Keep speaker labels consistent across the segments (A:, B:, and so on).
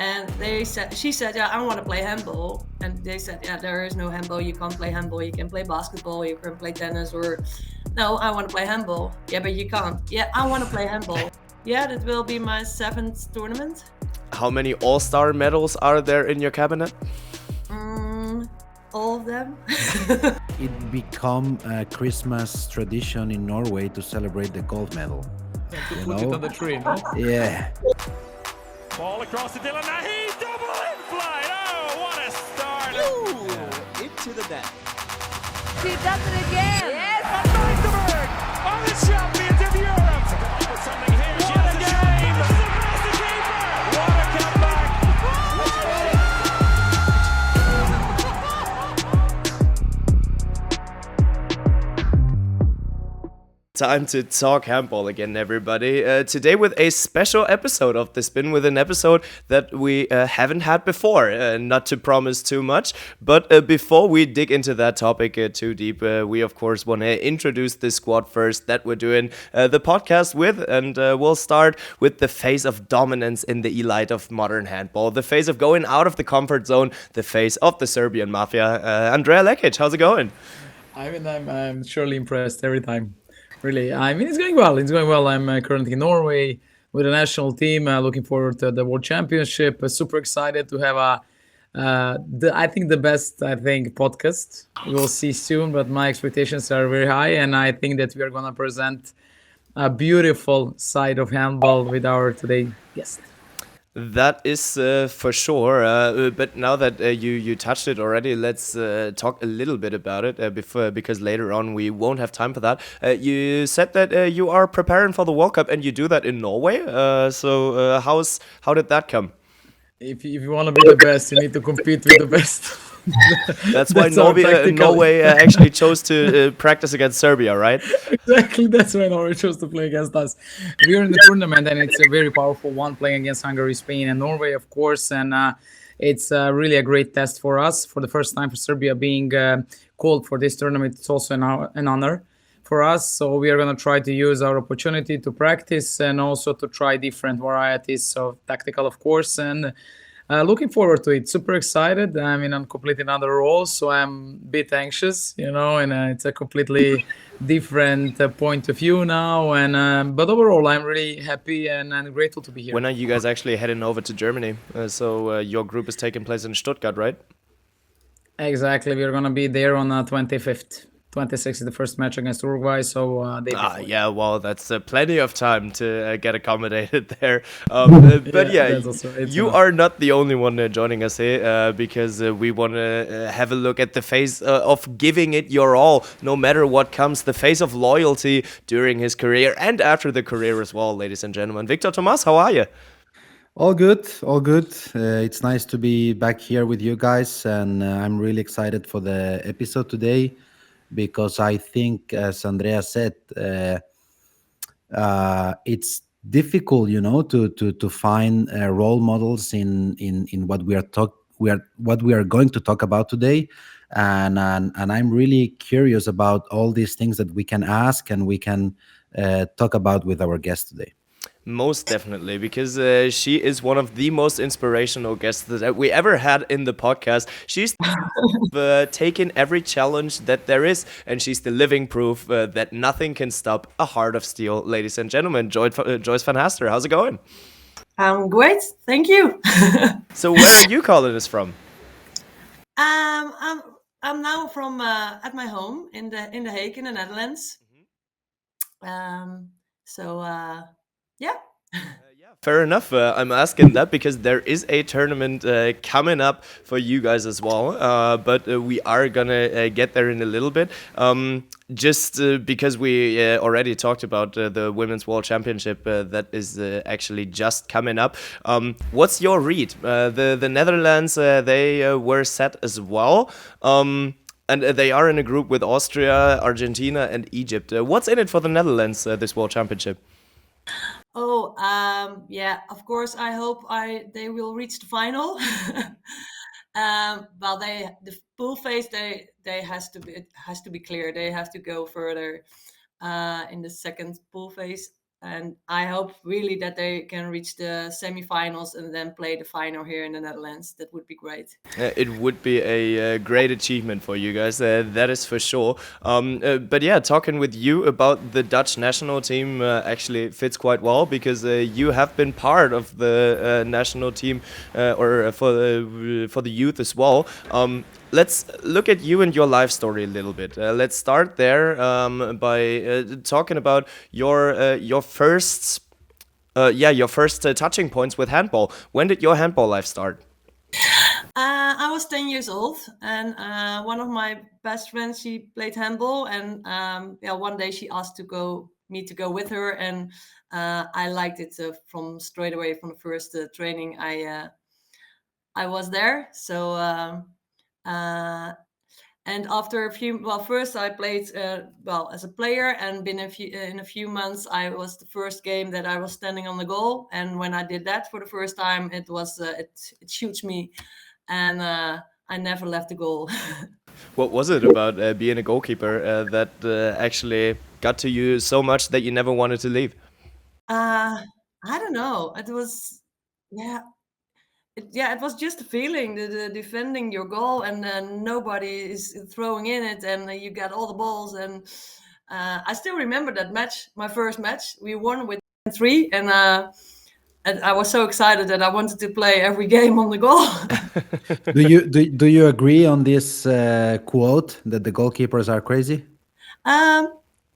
A: And she said, yeah, I want to play handball. And they said, yeah, there is no handball. You can't play handball. You can play basketball. You can play tennis. Or no, I want to play handball. Yeah, but you can't. Yeah, I want to play handball. Yeah, that will be my 7th tournament.
B: How many all-star medals are there in your cabinet?
A: All of them.
C: It become a Christmas tradition in Norway to celebrate the gold medal.
D: To put it on the tree, no?
C: Yeah.
E: Ball across to Dylan. Now he double in flight. Oh, what a start!
F: Into the net.
G: She does it again.
E: Yes, and Magdeburg are the champions of Europe. To come up with something here. She has a game. Surprise the keeper. What a comeback!
B: Time to talk handball again, everybody. Today with a special episode of The Spin, with an episode that we haven't had before. Not to promise too much, but before we dig into that topic too deep, we of course want to introduce the squad first that we're doing the podcast with, and we'll start with the phase of dominance in the elite of modern handball, the phase of going out of the comfort zone, the phase of the Serbian mafia. Andrea Lekić, how's it going?
D: I'm surely impressed every time. Really, I mean, it's going well. It's going well. I'm currently in Norway with the national team. Looking forward to the World Championship. Super excited to have the best podcast. We'll see soon, but my expectations are very high, and I think that we are gonna present a beautiful side of handball with our today guest.
B: That is for sure. But now that you touched it already, let's talk a little bit about it because later on we won't have time for that. You said that you are preparing for the World Cup and you do that in Norway. So how did that come?
D: If you want to be the best, you need to compete with the best.
B: That's why Norway actually chose to practice against Serbia, right?
D: Exactly, that's why Norway chose to play against us. We're in the tournament, and it's a very powerful one, playing against Hungary, Spain, and Norway, of course. And it's really a great test for us. For the first time for Serbia being called for this tournament, it's also an honor for us. So we are going to try to use our opportunity to practice and also to try different varieties of tactical, of course, and looking forward to it. Super excited. I mean, I'm completely another role, so I'm a bit anxious, and it's a completely different point of view now. And but overall, I'm really happy and grateful to be here.
B: When are you guys actually heading over to Germany? So your group is taking place in Stuttgart, right?
D: Exactly. We're going to be there on 25th. 26 is the first match against Uruguay, so
B: yeah, well, that's plenty of time to get accommodated there. But you are not the only one joining us here because we want to have a look at the phase of giving it your all, no matter what comes, the phase of loyalty during his career and after the career as well, ladies and gentlemen. Víctor, Tomàs, how are you?
C: All good, all good. It's nice to be back here with you guys, and I'm really excited for the episode today. Because I think, as Andrea said, it's difficult, to find role models in what we are going to talk about today, and I'm really curious about all these things that we can ask and we can talk about with our guest today.
B: Most definitely, because she is one of the most inspirational guests that we ever had in the podcast. She's taken every challenge that there is, and she's the living proof that nothing can stop a heart of steel. Ladies and gentlemen, Joyce van Haaster, how's it going?
A: Great, thank you.
B: So where are you calling us from?
A: I'm now from at my home in the Hague in the Netherlands. Yeah.
B: Fair enough. I'm asking that because there is a tournament coming up for you guys as well. But we are gonna get there in a little bit. Just because we already talked about the Women's World Championship that is actually just coming up. What's your read? The Netherlands, they were set as well. And they are in a group with Austria, Argentina, and Egypt. What's in it for the Netherlands, this World Championship?
A: Yeah, of course, I hope they will reach the final. Well, the pool phase, they has to be clear. They have to go further in the second pool phase. and I hope really that they can reach the semifinals and then play the final here in the Netherlands. That would be great.
B: It would be a great achievement for you guys, that is for sure. But yeah, talking with you about the Dutch national team actually fits quite well, because you have been part of the national team or for the youth as well. Let's look at you and your life story a little bit. Let's start there by talking about your first touching points with handball. When did your handball life start?
A: I was 10 years old, and one of my best friends, she played handball, and one day she asked me to go with her, and I liked it from straight away from the first training. I was there, so and after first I played as a player, and in a few months I was the first game that I was standing on the goal, and when I did that for the first time, it was it shoots me, and I never left the goal.
B: What was it about being a goalkeeper that actually got to you so much that you never wanted to leave?
A: I don't know. It was, yeah, it was just a feeling, the defending your goal, and then nobody is throwing in it, and you get all the balls. And I still remember that match, my first match. We won with 3, and I was so excited that I wanted to play every game on the goal.
C: Do you agree on this quote that the goalkeepers are crazy?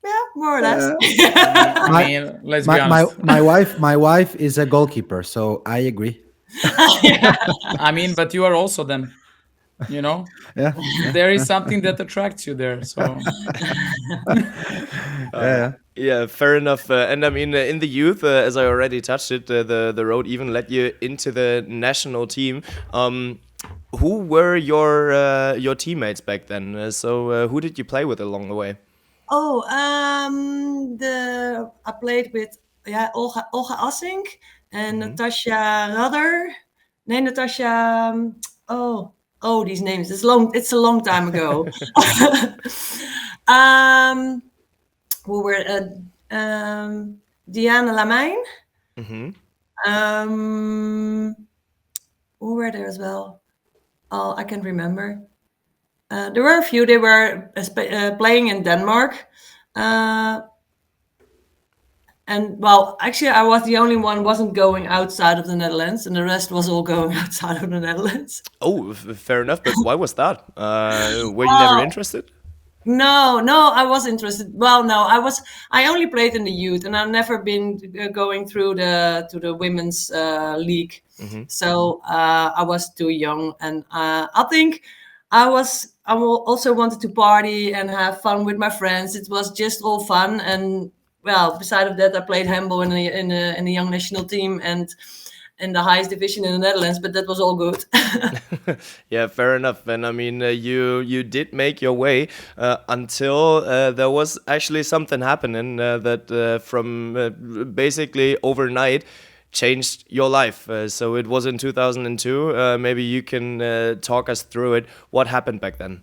A: Yeah, more or less.
D: I mean, let's be honest.
C: My wife is a goalkeeper, so I agree.
D: I mean, but you are also them. You know,
C: Yeah.
D: there is something that attracts you there. So
C: Yeah.
B: Fair enough. And I mean, in the youth, as I already touched it, the road even led you into the national team. Who were your teammates back then? Who did you play with along the way?
A: Oh, I played with Olga Assink and Natasha Radder. Nee, Natasha. These names. It's a long time ago. Who were Diana Lamijn. Who were there as well? Oh, I can't remember. There were a few. They were playing in Denmark. And well, actually, I was the only one wasn't going outside of the Netherlands, and the rest was all going outside of the Netherlands.
B: Oh, fair enough. But why was that? Were you never interested?
A: No, I was interested. Well, no, I only played in the youth, and I've never been going through to the women's league. So I was too young, and I think I also wanted to party and have fun with my friends. It was just all fun, and well, beside of that, I played handball in the young national team and in the highest division in the Netherlands, but that was all good.
B: Yeah, fair enough. And I mean, you did make your way until there was actually something happening that from basically overnight changed your life. So it was in 2002. Maybe you can talk us through it. What happened back then?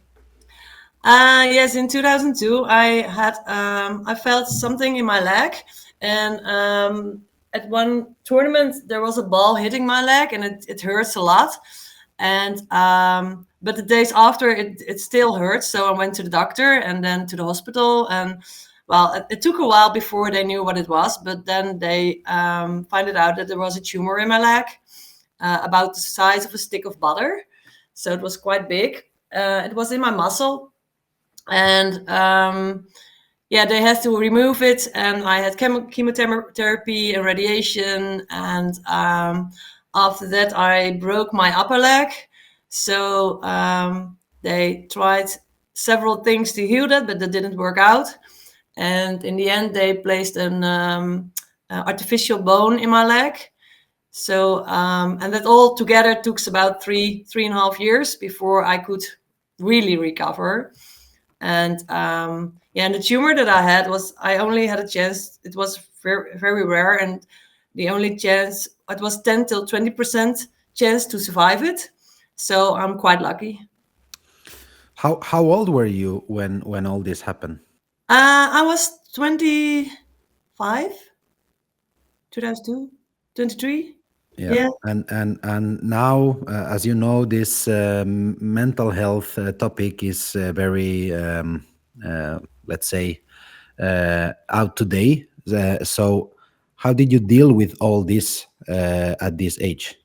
A: Yes, in 2002, I felt something in my leg, and at one tournament there was a ball hitting my leg, and it hurts a lot. And but the days after, it still hurts. So I went to the doctor and then to the hospital, and well, it took a while before they knew what it was. But then they found out that there was a tumor in my leg, about the size of a stick of butter. So it was quite big. It was in my muscle. And they had to remove it, and I had chemotherapy and radiation, and after that I broke my upper leg. So they tried several things to heal that, but that didn't work out, and in the end they placed an artificial bone in my leg. So and that all together took about 3.5 years before I could really recover. And and the tumor that I had I only had a chance. It was very, very rare, and the only chance, it was 10 till 20% chance to survive it. So I'm quite lucky.
C: How old were you when all this happened?
A: I was 25. 2002, 23.
C: Yeah.
A: Yeah.
C: And now, as you know, this mental health topic is very, let's say, out today. So, how did you deal with all this at this age?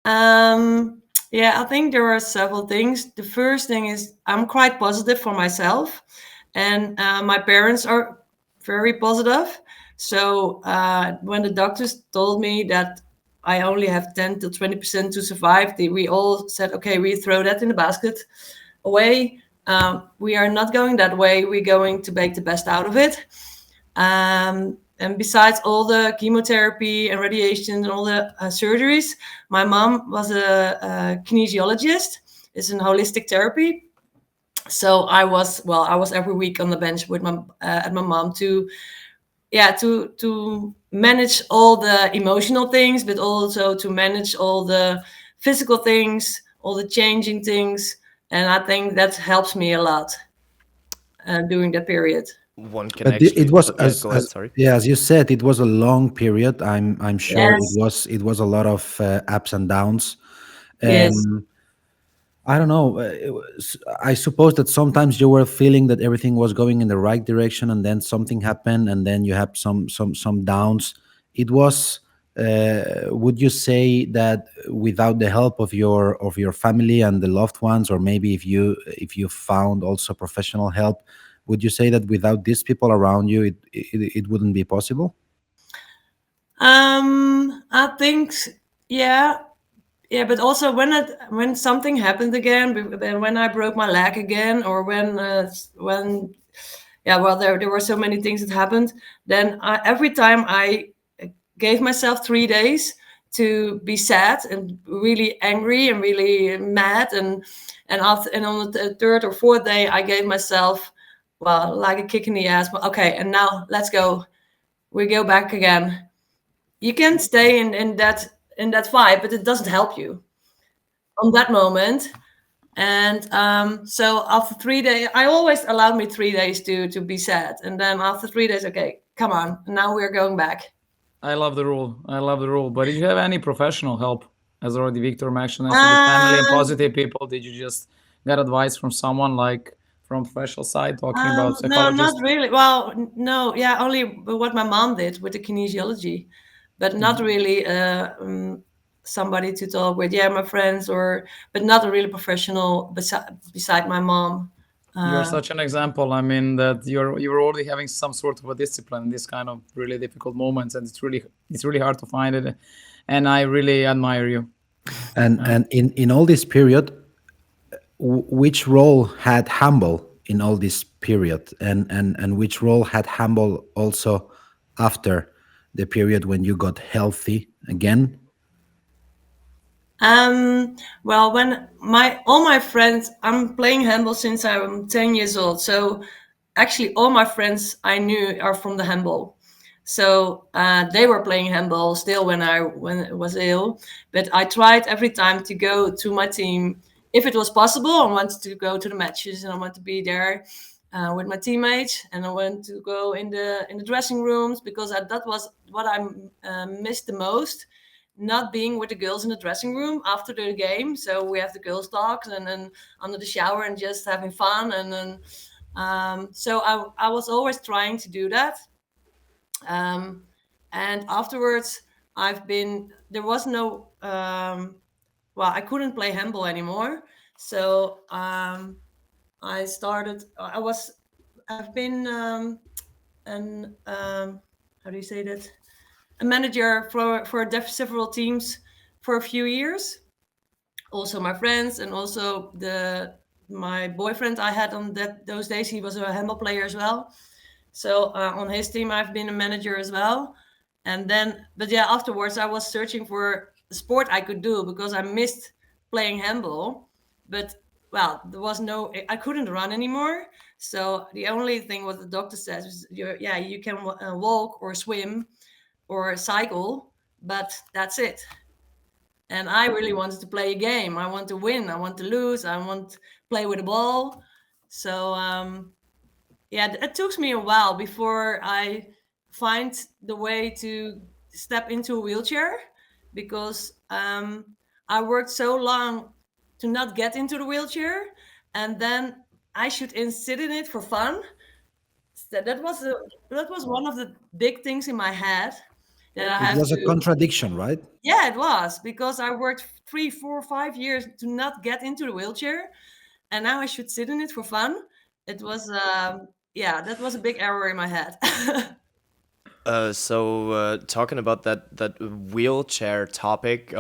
A: Yeah, I think there are several things. The first thing is I'm quite positive for myself, and my parents are very positive. So when the doctors told me that I only have 10 to 20% to survive, we all said, okay, we throw that in the basket away. We are not going that way. We're going to make the best out of it. And besides all the chemotherapy and radiation and all the surgeries, my mom was a kinesiologist. It's an holistic therapy. So I was every week on the bench with my mom to manage all the emotional things, but also to manage all the physical things, all the changing things. And I think that helps me a lot during that period.
B: One can
C: But it
B: actually.
C: was
B: Yeah, go ahead.
C: as
B: Sorry.
C: yeah, as you said, it was a long period. I'm sure
A: Yes,
C: it was a lot of ups and downs.
A: yes.
C: Um, I don't know. I suppose that sometimes you were feeling that everything was going in the right direction, and then something happened, and then you have some downs. It was. Would you say that without the help of your family and the loved ones, or maybe if you found also professional help, would you say that without these people around you, it wouldn't be possible?
A: I think, yeah, yeah, but also when something happened again, when I broke my leg again, or when yeah, well, there were so many things that happened. Then every time I gave myself 3 days to be sad and really angry and really mad, and on the third or fourth day, I gave myself, well, like a kick in the ass. Okay, and now let's go. We go back again. You can stay in that vibe, but it doesn't help you on that moment. And so after 3 days, I always allowed me 3 days to be sad, and then after 3 days, okay, come on, now we're going back.
D: I love the rule. I love the rule. But did you have any professional help? As already Victor mentioned, as to the family and
A: Um,
D: positive people, did you just get advice from someone like from professional side talking about
A: no, not
D: psychologist?
A: really. Well, no, yeah, only what my mom did with the kinesiology, but not really somebody to talk with. Yeah, my friends, but not a really professional beside my mom.
D: You're
A: Uh,
D: such an example. I mean that you're already having some sort of a discipline in this kind of really difficult moments, and it's really hard to find it. And I really admire you.
C: And in all this period, which role had handball in all this period, and which role had handball also after the period when you got healthy again?
A: well, when all my friends, I'm playing handball since I'm 10 years old. So actually, all my friends I knew are from the handball. So they were playing handball still when I was ill. But I tried every time to go to my team if it was possible. I wanted to go to the matches and I want to be there with my teammates, and I went to go in the dressing rooms because that was what I missed the most, not being with the girls in the dressing room after the game. So we have the girls talks and then under the shower and just having fun. And then so I was always trying to do that. And afterwards, there was no, well, I couldn't play handball anymore. So I've been an, how do you say that? A manager for several teams for a few years. Also my friends, and also my boyfriend I had on those days, he was a handball player as well. So on his team I've been a manager as well. And then, but yeah, afterwards I was searching for a sport I could do because I missed playing handball. But well, I couldn't run anymore. So the only thing what the doctor says is, you can walk or swim or cycle, but that's it. And I really wanted to play a game. I want to win. I want to lose. I want to play with the ball. So yeah, it took me a while before I find the way step into a wheelchair because I worked so long to not get into the wheelchair, and then I should sit in it for fun. So that was one of the big things in my head that I
C: It
A: have
C: was a
A: to.
C: contradiction, right?
A: Yeah, it was because I worked 3, 4, 5 years to not get into the wheelchair, and now I should sit in it for fun. It was, yeah, that was a big error in my head.
B: So talking about that wheelchair topic,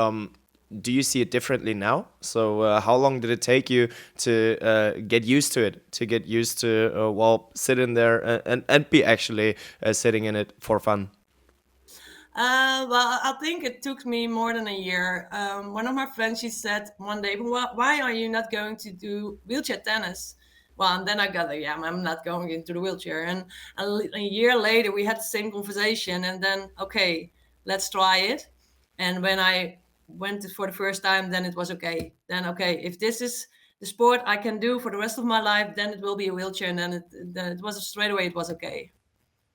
B: do you see it differently now? So how long did it take you to get used to it? To get used to sit in there and be actually sitting in it for fun?
A: Well, I think it took me more than a year. One of my friends, she said one day, why are you not going to do wheelchair tennis? Well, and then I got, yeah, I'm not going into the wheelchair. And a year later, we had the same conversation. And then, okay, let's try it. And when I went for the first time, then it was okay. Then, okay, if this is the sport I can do for the rest of my life, then it will be a wheelchair. And then it was straight away, it was okay.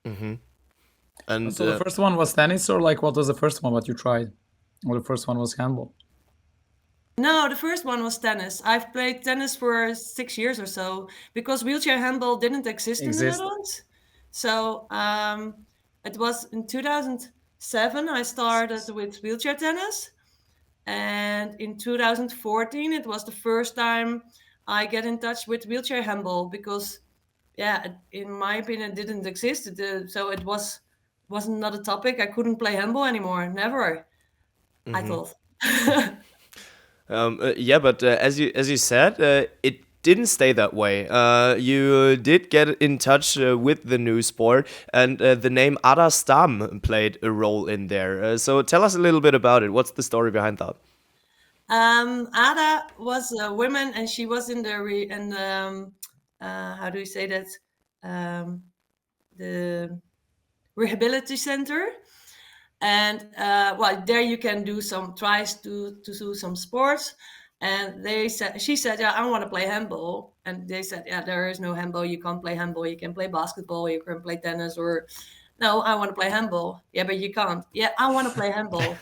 B: Mm-hmm. And
D: So the first one was tennis, or like what was the first one what you tried? Or the first one was handball?
A: No, the first one was tennis. I've played tennis for 6 years or so because wheelchair handball didn't exist in the Netherlands. So it was in 2007 I started with wheelchair tennis. And in 2014, it was the first time I get in touch with wheelchair handball because, yeah, in my opinion, it didn't exist. So it wasn't not a topic. I couldn't play handball anymore. Never, I thought.
B: yeah, but as you said, it didn't stay that way. You did get in touch with the new sport, and the name Ada Stam played a role in there. So tell us a little bit about it. What's the story behind that?
A: Ada was a woman, and she was in the how do you say that? The rehabilitation center. And well, there you can do some tries to do some sports. And she said, yeah, I want to play handball. And they said, yeah, there is no handball. You can't play handball. You can play basketball. You can play tennis. Or no, I want to play handball. Yeah, but you can't. Yeah, I want to play handball.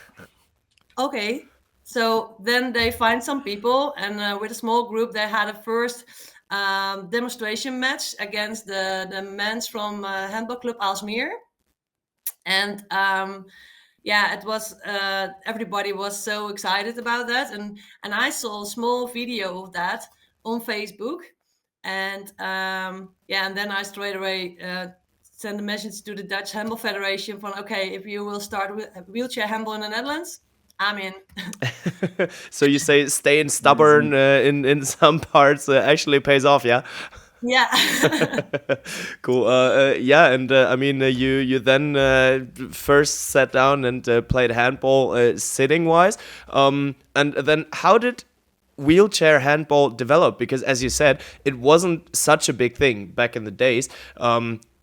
A: Okay. So then they find some people, and with a small group, they had a first demonstration match against the men from Handball Club Aalsmeer. And yeah, it was everybody was so excited about that, and I saw a small video of that on Facebook, and yeah, and then I straight away sent a message to the Dutch Handball Federation from, okay, if you will start with wheelchair handball in the Netherlands, I'm in.
B: So you say staying stubborn in some parts actually pays off, yeah?
A: Yeah.
B: Cool. Yeah, and I mean, you then first sat down and played handball sitting wise, and then how did wheelchair handball develop? Because as you said, it wasn't such a big thing back in the days.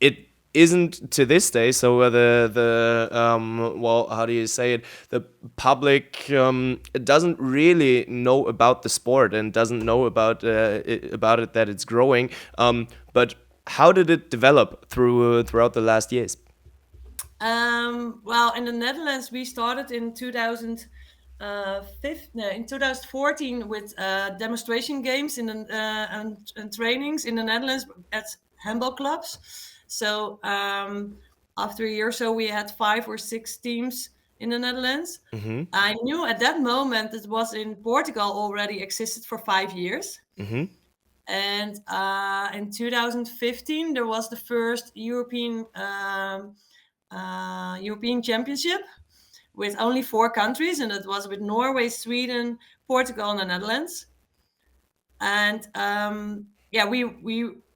B: It isn't to this day. So well, how do you say it? The public doesn't really know about the sport and doesn't know about it that it's growing. But how did it develop throughout the last years?
A: Well, in the Netherlands, we started in 2014 with demonstration games and trainings in the Netherlands at handball clubs. So after a year or so, we had 5 or 6 teams in the Netherlands.
B: Mm-hmm.
A: I knew at that moment it was in Portugal already existed for 5 years.
B: Mm-hmm.
A: And in 2015, there was the first European Championship with only 4 countries, and it was with Norway, Sweden, Portugal, and the Netherlands. And yeah, we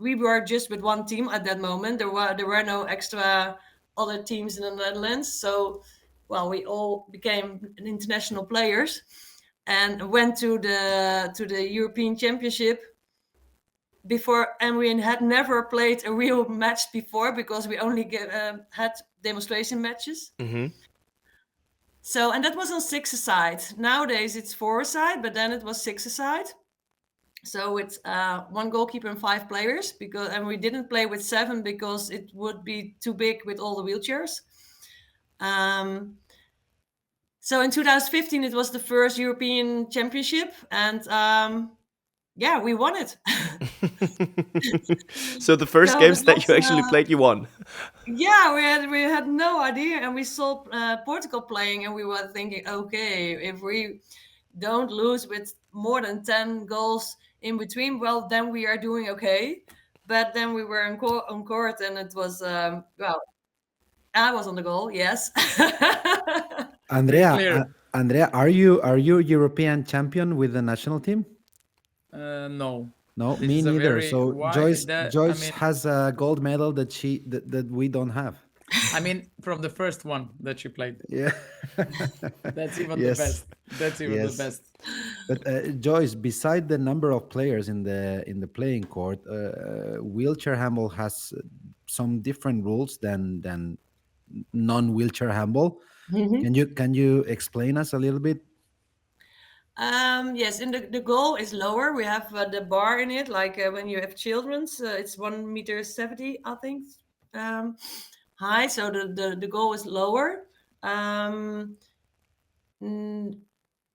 A: were just with one team at that moment. There were no extra other teams in the Netherlands. So, well, we all became international players and went to the European Championship before, and we had never played a real match before because we only had demonstration matches.
B: Mm-hmm.
A: So, and that was on 6-a-side. Nowadays it's 4-a-side, but then it was 6-a-side. So it's 1 goalkeeper and 5 players, and we didn't play with 7 because it would be too big with all the wheelchairs. So in 2015, it was the first European Championship, and yeah, we won it.
B: So the first
A: So
B: games
A: it
B: that
A: was,
B: you actually played, you won.
A: yeah, we had no idea, and we saw Portugal playing, and we were thinking, okay, if we don't lose with more than 10 goals in between, well, then we are doing okay. But then we were on court, and it was well, I was on the goal, yes.
C: Andrea,
D: clear.
C: Andrea, are you European champion with the national team?
D: No.
C: No,
D: This
C: me
D: is a
C: neither.
D: very
C: So
D: why that I
C: Joyce
D: mean
C: has a gold medal that we don't have.
D: I mean from the first one that you played.
C: Yeah.
D: That's even the
C: Yes.
D: best. That's even the
C: Yes.
D: best.
C: But Joyce, beside the number of players in the playing court, wheelchair handball has some different rules than non-wheelchair handball.
A: Mhm.
C: Can you explain us a little bit?
A: Yes, and the goal is lower. We have the bar in it, like when you have children's, it's 1.70 meters, I think, high. So the goal is lower. Um,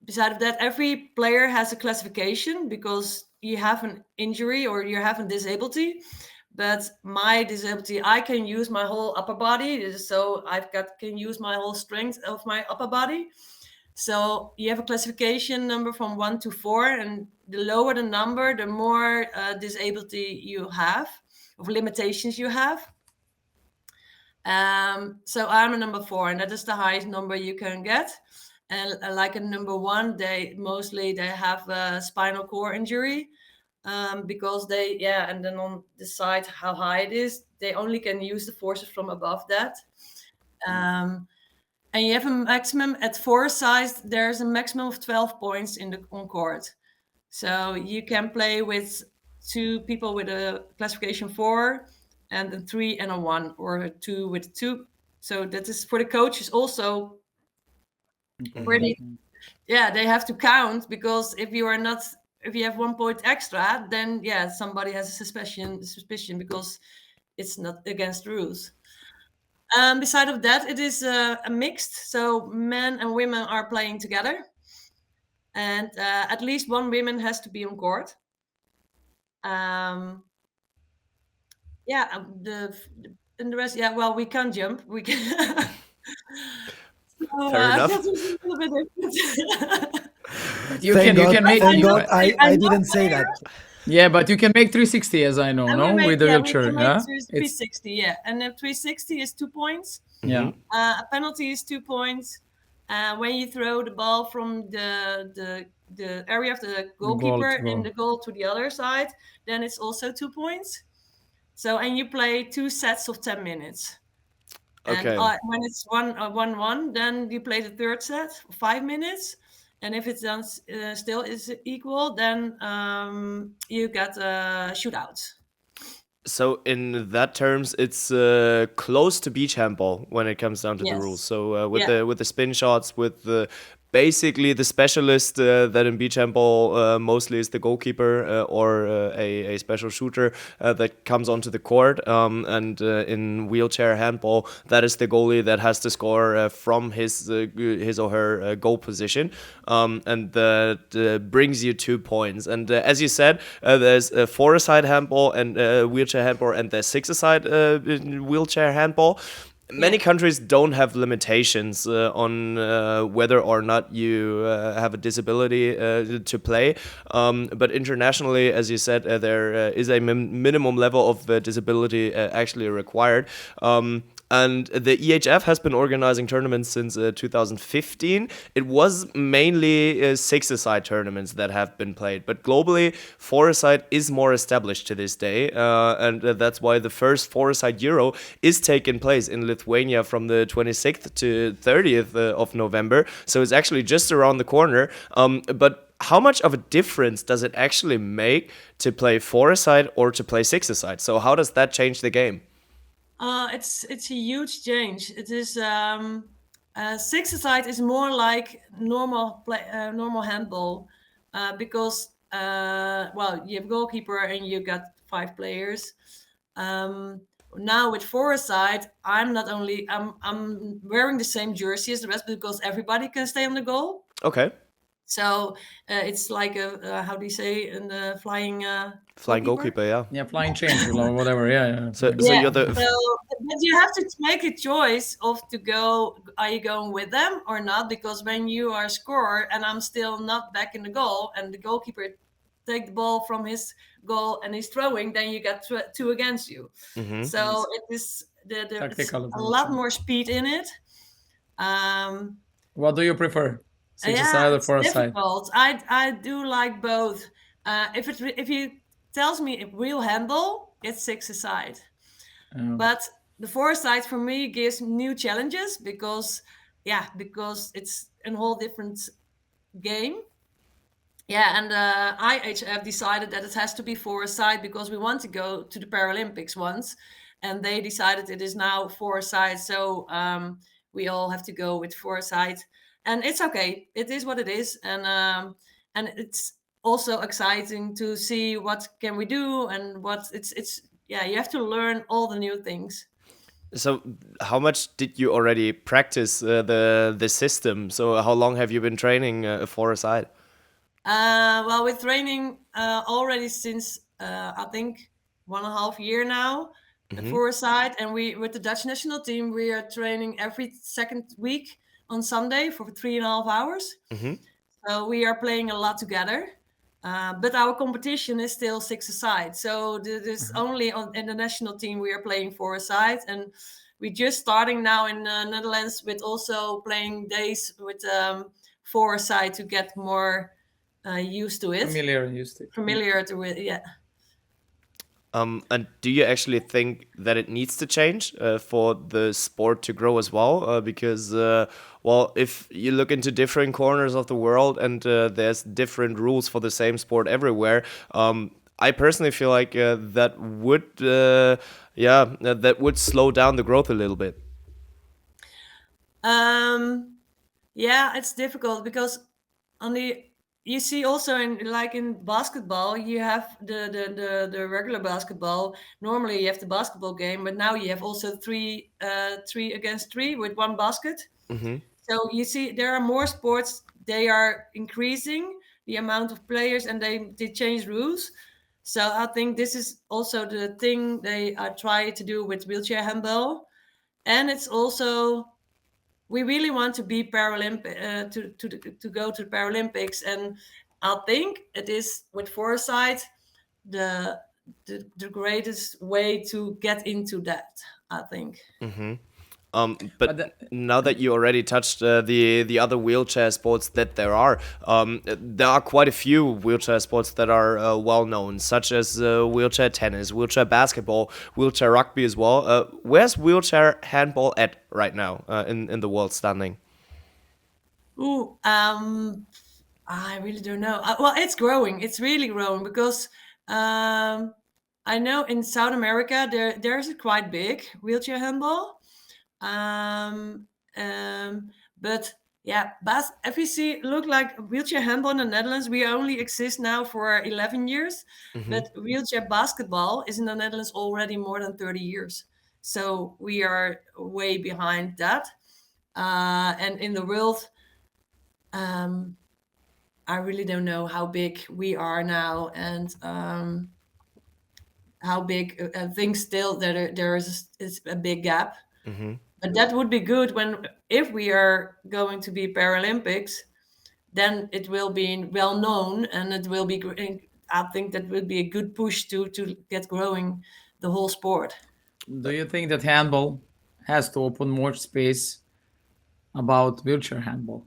A: Beside of that, every player has a classification because you have an injury or you have a disability. But my disability, I can use my whole upper body, so can use my whole strength of my upper body. So you have a classification number from 1 to 4, and the lower the number, the more disability you have, of limitations you have. So I'm a number 4, and that is the highest number you can get. And like a number 1, they have a spinal cord injury, because and then on the side how high it is, they only can use the forces from above that. And you have a maximum at 4 sides. There's a maximum of 12 points on court. So you can play with 2 people with a classification 4, and a 3 and a 1, or a 2 with 2. So that is for the coaches also pretty. Yeah, they have to count, because if you have 1 point extra, then somebody has a suspicion because it's not against rules. Beside of that, it is a mixed, so men and women are playing together, and at least 1 woman has to be on court. And the rest, well, we can't jump. We can. So,
B: Fair enough.
A: that is a little bit different.
D: You
C: Thank
D: can
C: God,
D: make
C: thank God
D: but-
C: I didn't say that.
D: yeah, but you can make 360 as I know,
A: And
D: no? With the
A: we
D: wheelchair,
A: can
D: yeah?
A: make 360, yeah. And the 360 is 2 points.
D: Yeah.
A: A penalty is 2 points. When you throw the ball from the area of the goalkeeper
D: goal.
A: in the goal to the other side, then it's also 2 points. So, and you play 2 sets of 10 minutes.
B: Okay.
A: And when it's 1-1, then you play the third set for 5 minutes. And if it's done, still is equal, then you get a shootout.
B: So in that terms, it's close to beach handball when it comes down to the
A: Yes.
B: rules. So with
A: Yeah.
B: the spin shots, with the basically the specialist that in beach handball mostly is the goalkeeper or a special shooter that comes onto the court. And in wheelchair handball, that is the goalie that has to score from his or her goal position, and that brings you 2 points. And as you said, there's a 4-a-side handball and wheelchair handball, and there's 6-a-side wheelchair handball. Many countries don't have limitations on whether or not you have a disability to play. But internationally, as you said, there is a minimum level of disability actually required. And the EHF has been organizing tournaments since 2015. It was mainly 6-a-side tournaments that have been played, but globally, 4-a-side is more established to this day, and that's why the first 4-a-side Euro is taking place in Lithuania from the 26th to 30th of November. So it's actually just around the corner. But how much of a difference does it actually make to play 4-a-side or to play 6-a-side? So how does that change the game?
A: It's a huge change. It is 6-a-side is more like normal handball, because well, you have goalkeeper and you got 5 players. now with four-a-side, I'm wearing the same jersey as the rest because everybody can stay on the goal.
B: Okay.
A: So it's like how do you say in the flying
B: Flying goalkeeper, yeah.
D: Yeah, flying changer or whatever. Yeah.
B: So
A: Yeah.
B: you're the
A: So, but you have to make a choice of to go. Are you going with them or not? Because when you are a scorer and I'm still not back in the goal, and the goalkeeper take the ball from his goal and he's throwing, then you get two against you.
B: Mhm.
A: So it is it's
D: Tactical
A: a
D: approach,
A: lot
D: yeah.
A: more speed in it.
D: What do you prefer? Six
A: Yeah,
D: aside or
A: it's
D: four aside?
A: difficult. I do like both. If you tells me real handball, it's six-a-side. But the four-a-side for me gives new challenges because it's a whole different game. Yeah, and IHF decided that it has to be four-a-side because we want to go to the Paralympics once, and they decided it is now four-a-side. So we all have to go with four-a-side, and it's okay. It is what it is, and it's also exciting to see what can we do and what it's yeah. You have to learn all the new things.
B: So how much did you already practice the system? So how long have you been training for a side?
A: Well, we're training already since I think 1.5 year now for a side, and we with the Dutch national team we are training every second week on Sunday for 3.5 hours. So we are playing a lot together. But our competition is still six-a-side. So there's only in the national team we are playing four-a-side, and we're just starting now in the Netherlands with also playing days with four-a-side to get more used to it,
D: Familiar and used to it.
A: familiar to it. Yeah.
B: And do you actually think that it needs to change for the sport to grow as well? Because, well, if you look into different corners of the world and there's different rules for the same sport everywhere, I personally feel like that would slow down the growth a little bit.
A: Yeah, it's difficult because you see also in basketball you have the regular basketball. Normally you have the basketball game, but now you have also three against three with one basket. So you see there are more sports. They are increasing the amount of players and they change rules. So I think this is also the thing they try to do with wheelchair handball, and it's also we really want to be Paralympic to go to the Paralympics, and I think it is with foresight the greatest way to get into that. I think.
B: But now that you already touched the other wheelchair sports that there are quite a few wheelchair sports that are well known, such as wheelchair tennis, wheelchair basketball, wheelchair rugby as well. Where's wheelchair handball at right now in the world standing?
A: Ooh, I really don't know. Well, it's growing. It's really growing because I know in South America there's a quite big wheelchair handball. But yeah, if you see, look like wheelchair handball in the Netherlands, we only exist now for 11 years. But wheelchair basketball is in the Netherlands already more than 30 years. So we are way behind that. And in the world, I really don't know how big we are now and how big I think still that there is a big gap. But that would be good if we are going to be Paralympics, then it will be well known and it will be. I think that would be a good push to get growing the whole sport.
D: Do you think that handball has to open more space about wheelchair handball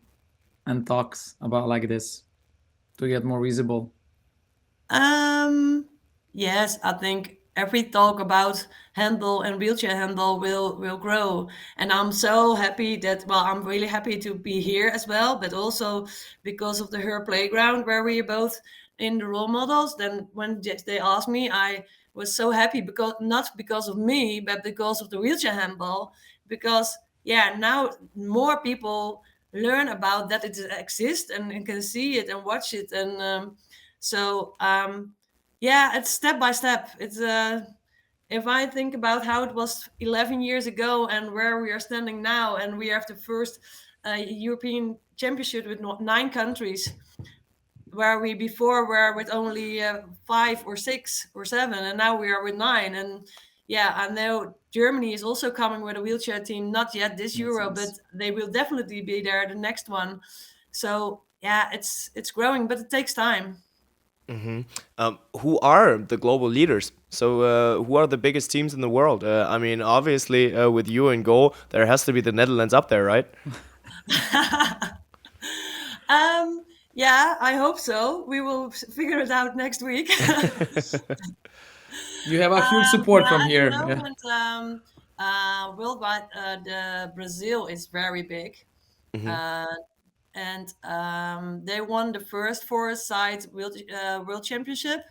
D: and talks about like this to get more visible?
A: Yes, I think every talk about handball and wheelchair handball will grow, and I'm so happy that I'm really happy to be here as well, but also because of the Her Playground where we are both in the role models. Then when they asked me, I was so happy because not because of me, but because of the wheelchair handball. Because now more people learn about that it exists and can see it and watch it, and it's step by step. It's if I think about how it was 11 years ago and where we are standing now, and we have the first European Championship with 9 countries, where we before were with only 5 or 6 or 7, and now we are with 9. And yeah, I know Germany is also coming with a wheelchair team, not yet this Euro, but they will definitely be there the next one. So yeah, it's growing, but it takes time.
B: Who are the global leaders? So who are the biggest teams in the world? I mean, obviously, with you in goal, there has to be the Netherlands up there, right?
A: Yeah, I hope so. We will figure it out next week.
D: You have a huge support from
A: at
D: here.
A: the
D: Yeah.
A: moment, worldwide, the Brazil is very big. And they won the first four-side world championship.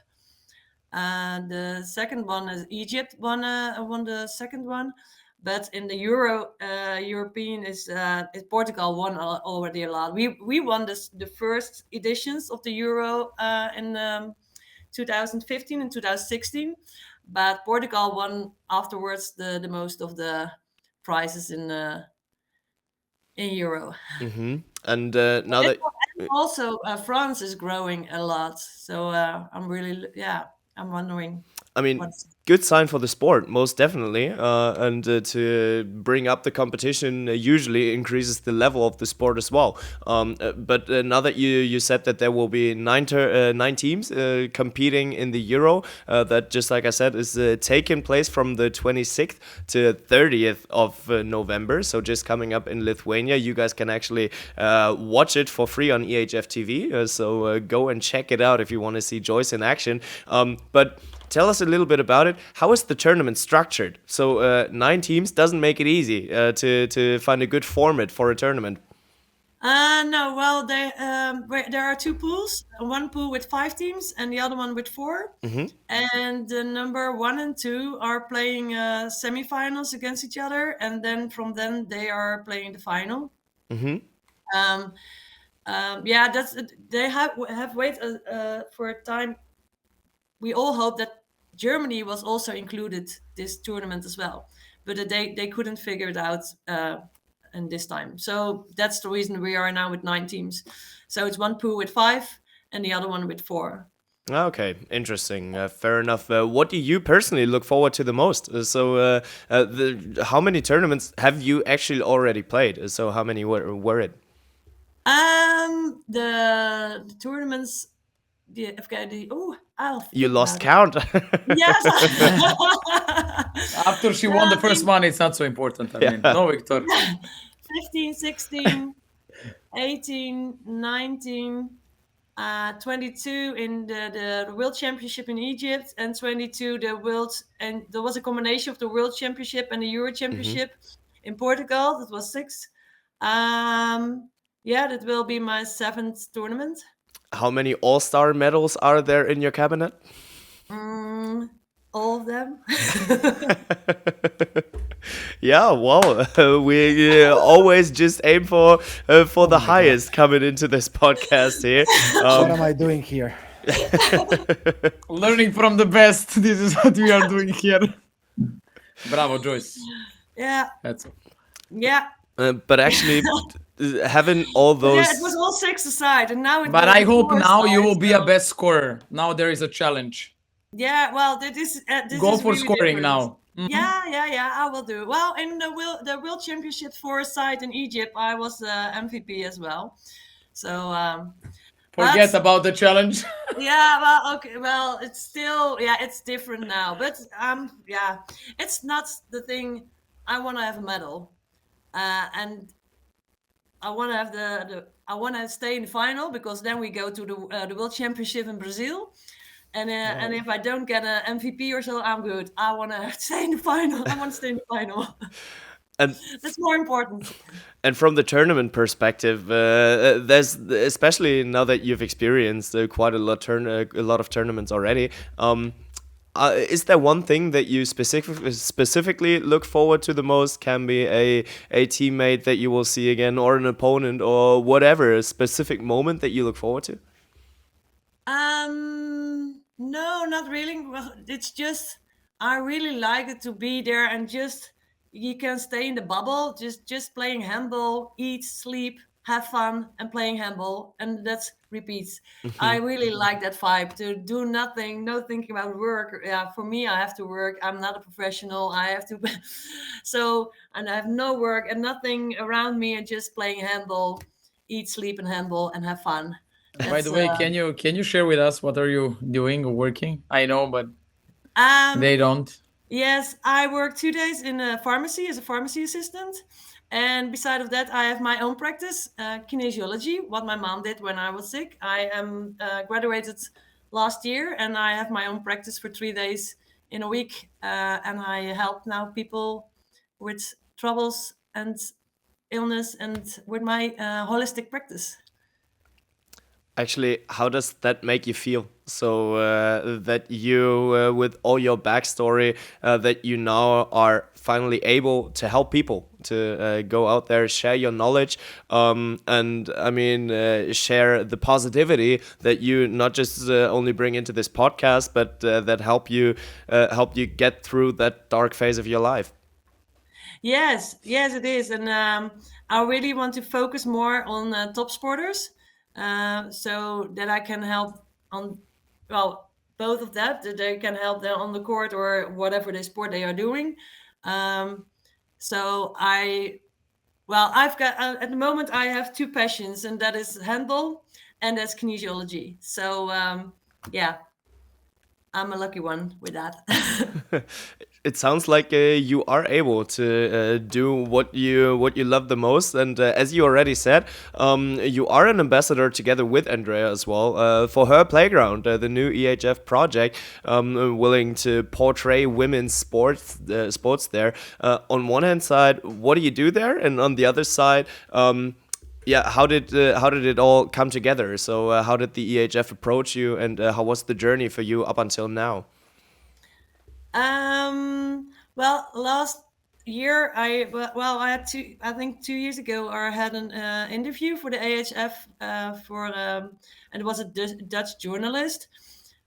A: And the second one is Egypt won the second one. But in the European is Portugal won already a lot. We won the first editions of the Euro in 2015 and 2016, but Portugal won afterwards the most of the prizes in Euro.
B: And now that
A: Also, France is growing a lot. So I'm wondering.
B: I mean, good sign for the sport, most definitely. And to bring up the competition usually increases the level of the sport as well. But now that you said that there will be 9 teams competing in the Euro, that just like I said is taking place from the 26th to 30th of November. So just coming up in Lithuania, you guys can actually watch it for free on EHFTV. So go and check it out if you want to see Joyce in action. But tell us a little bit about it. How is the tournament structured? So 9 teams doesn't make it easy to find a good format for a tournament.
A: No, well, there are 2 pools. One pool with 5 teams and the other one with 4. And the number 1 and 2 are playing semifinals against each other, and then from then they are playing the final. Yeah, they have waited for a time. We all hope that Germany was also included this tournament as well, but they couldn't figure it out in this time. So that's the reason we are now with 9 teams. So it's one pool with 5 and the other one with 4.
B: Okay, interesting. Fair enough. What do you personally look forward to the most? How many tournaments have you actually already played? So how many were it?
A: The tournaments.
B: You lost count.
A: Yes.
D: After she won the first one, it's not so important. I mean, no, Víctor.
A: 15, 16, 18, 19, 22 in the World Championship in Egypt, and 22 and there was a combination of the World Championship and the Euro Championship in Portugal. That was 6. Yeah, that will be my 7th tournament.
B: How many all-star medals are there in your cabinet?
A: All of them.
B: Yeah, well, we always just aim for the highest coming into this podcast here.
C: What am I doing here?
D: Learning from the best. This is what we are doing here. Bravo, Joyce.
A: Yeah.
D: That's
A: Yeah.
B: But actually, having all those.
A: Yeah, it was all 6 aside, and now.
D: But I hope now you will be a best scorer. Now there is a challenge.
A: Yeah, well, this
D: Go
A: is
D: for
A: really
D: scoring
A: different.
D: now.
A: Yeah, I will do. Well, in the World Championship four-side in Egypt, I was MVP as well. So
D: forget about the challenge.
A: Yeah, well, okay, well, it's still it's different now, but yeah, it's not the thing. I want to have a medal, and I want to have I want to stay in the final, because then we go to the World Championship in Brazil. And if I don't get an MVP or so, I'm good. I want to stay in the final. I want to stay in the final.
B: And
A: that's more important.
B: And from the tournament perspective, there's, especially now that you've experienced quite a lot of tournaments already. Is there one thing that you specifically look forward to the most? Can be a teammate that you will see again, or an opponent, or whatever, a specific moment that you look forward to?
A: No, not really. Well, it's just I really like it to be there and just you can stay in the bubble, just playing handball, eat, sleep, have fun, and playing handball, and that's repeats. I really like that vibe to do nothing, no thinking about work. Yeah, for me, I have to work. I'm not a professional. I have to, so and I have no work and nothing around me, and just playing handball, eat, sleep, and handball, and have fun.
D: By
A: That's
D: the way, can you share with us what are you doing or working? I know, but they
A: um
D: don't.
A: Yes, I work 2 days in a pharmacy as a pharmacy assistant. And beside of that, I have my own practice, kinesiology, what my mom did when I was sick. I am graduated last year and I have my own practice for 3 days in a week. And I help now people with troubles and illness and with my holistic practice.
B: Actually, how does that make you feel? So that you, with all your backstory, that you now are finally able to help people to go out there, share your knowledge, and I mean, share the positivity that you not just only bring into this podcast, but that help you get through that dark phase of your life.
A: Yes, yes, it is, and I really want to focus more on top sporters, so that I can help on, well, both of that they can help them on the court or whatever the sport they are doing. Um, so I've got at the moment I have two passions, and that is handball and that's kinesiology. So yeah, I'm a lucky one with that.
B: It sounds like you are able to do what you love the most, and as you already said, you are an ambassador together with Andrea as well for her playground, the new EHF project, willing to portray women's sports there. On one hand side, what do you do there, and on the other side, yeah, how did it all come together? So how did the EHF approach you, and how was the journey for you up until now?
A: Well, last year I had two. I think 2 years ago, I had an interview for the AHF and it was a Dutch journalist,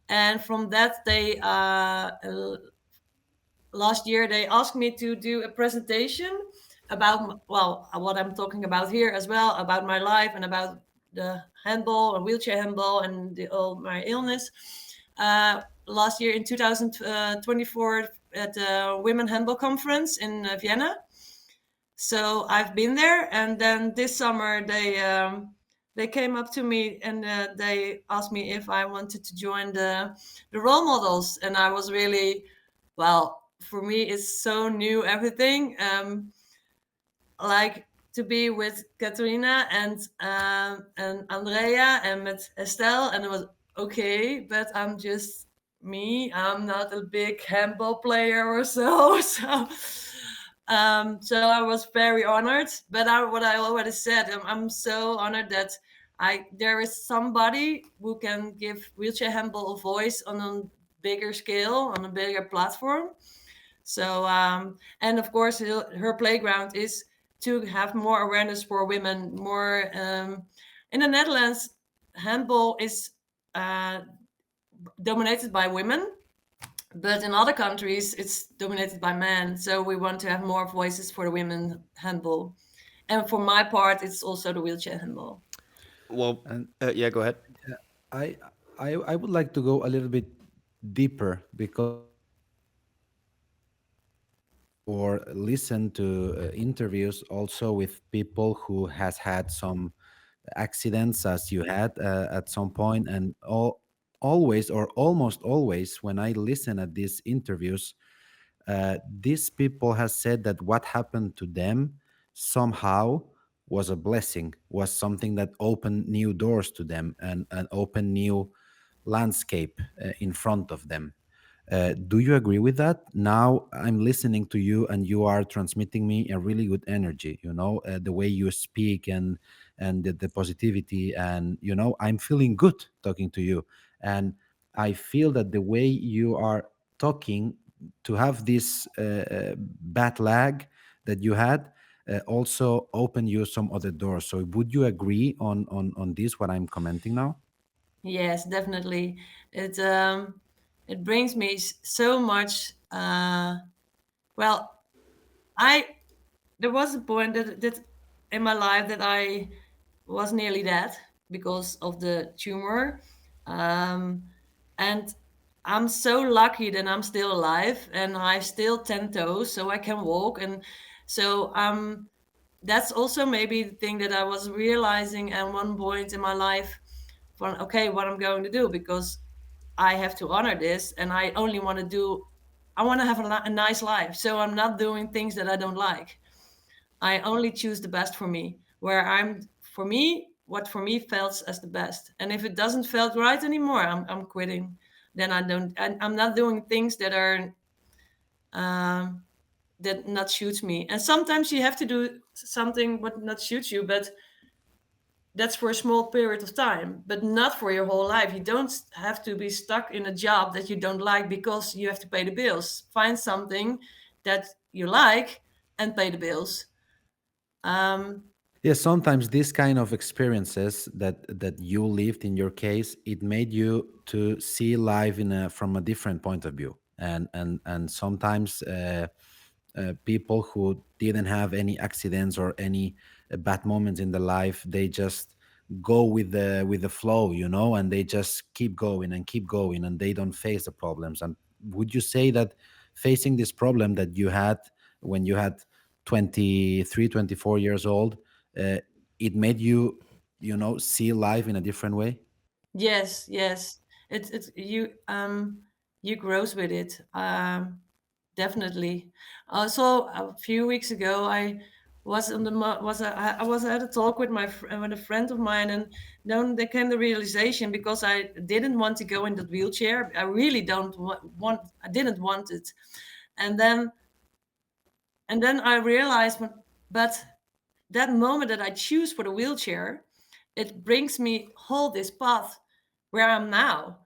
A: and from that last year they asked me to do a presentation about what I'm talking about here as well, about my life and about the handball and wheelchair handball and all my illness. Last year in 2024 at the Women Handball Conference in Vienna. So I've been there, and then this summer they came up to me and they asked me if I wanted to join the role models, and I was really, well, for me it's so new everything. Like to be with Katerina and Andrea and with Estelle, and it was okay, but I'm just me. I'm not a big handball player or so. So I was very honored. But what I already said, I'm so honored that there is somebody who can give wheelchair handball a voice on a bigger scale, on a bigger platform. So, and of course, her playground is to have more awareness for women. More in the Netherlands, handball is uh, dominated by women, but in other countries, it's dominated by men. So we want to have more voices for the women handball. And for my part, it's also the wheelchair handball.
B: Well,
C: And
B: yeah, go ahead.
C: I, I would like to go a little bit deeper because or listen to interviews also with people who has had some accidents as you had at some point, and always or almost always when I listen at these interviews, these people has said that what happened to them somehow was a blessing, was something that opened new doors to them and opened new landscape in front of them. Do you agree with that? Now I'm listening to you, and you are transmitting me a really good energy. The way you speak and the positivity, and I'm feeling good talking to you, and I feel that the way you are talking to have this bad lag that you had also open you some other doors. So would you agree on this what I'm commenting now?
A: Yes, definitely. It brings me so much well, I there was a point that in my life that I was nearly dead because of the tumor, and I'm so lucky that I'm still alive and I still 10 toes, so I can walk, and so that's also maybe the thing that I was realizing at one point in my life. For okay, what I'm going to do, because I have to honor this, and I only want to do. I want to have a nice life, so I'm not doing things that I don't like. I only choose the best for me, where I'm for me, what for me felt as the best. And if it doesn't felt right anymore, I'm quitting. Then I don't. I'm not doing things that are that not suits me. And sometimes you have to do something what not suits you, but that's for a small period of time, but not for your whole life. You don't have to be stuck in a job that you don't like because you have to pay the bills. Find something that you like and pay the bills.
C: Yeah, sometimes these kind of experiences that you lived in your case, it made you to see life in a from a different point of view, and sometimes people who didn't have any accidents or any bad moments in their life, they just go with the flow, you know, and they just keep going and keep going, and they don't face the problems. And would you say that facing this problem that you had when you had 23, 24 years old, uh, it made you, you know, see life in a different way?
A: Yes, yes. It's you grows with it. Definitely. So a few weeks ago, I was on the I was at a talk with with a friend of mine, and then there came the realization, because I didn't want to go in that wheelchair. I really don't want. I didn't want it, and then I realized, but that moment that I choose for the wheelchair, it brings me whole this path where I'm now.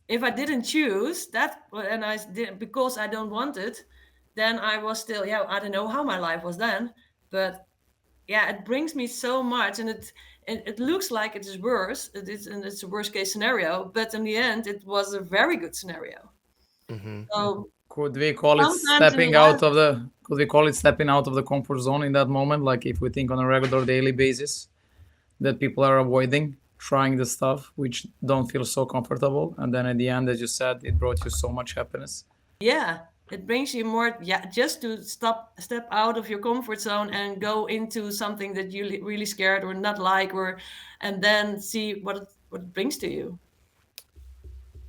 A: If I didn't choose that, and I did because I don't want it, then I was still, yeah, I don't know how my life was then, but yeah, it brings me so much, and it looks like it is worse. It is, and it's a worst case scenario, but in the end, it was a very good scenario.
B: Hmm.
A: So
D: Could we call it
A: sometimes in
D: stepping
A: life,
D: out of the? Could we call it stepping out of the comfort zone in that moment? Like if we think on a regular daily basis that people are avoiding trying the stuff which don't feel so comfortable, and then at the end, as you said, it brought you so much happiness.
A: yeah, it brings you more, yeah, just to step out of your comfort zone and go into something that you really scared or not like, or and then see what it brings to you.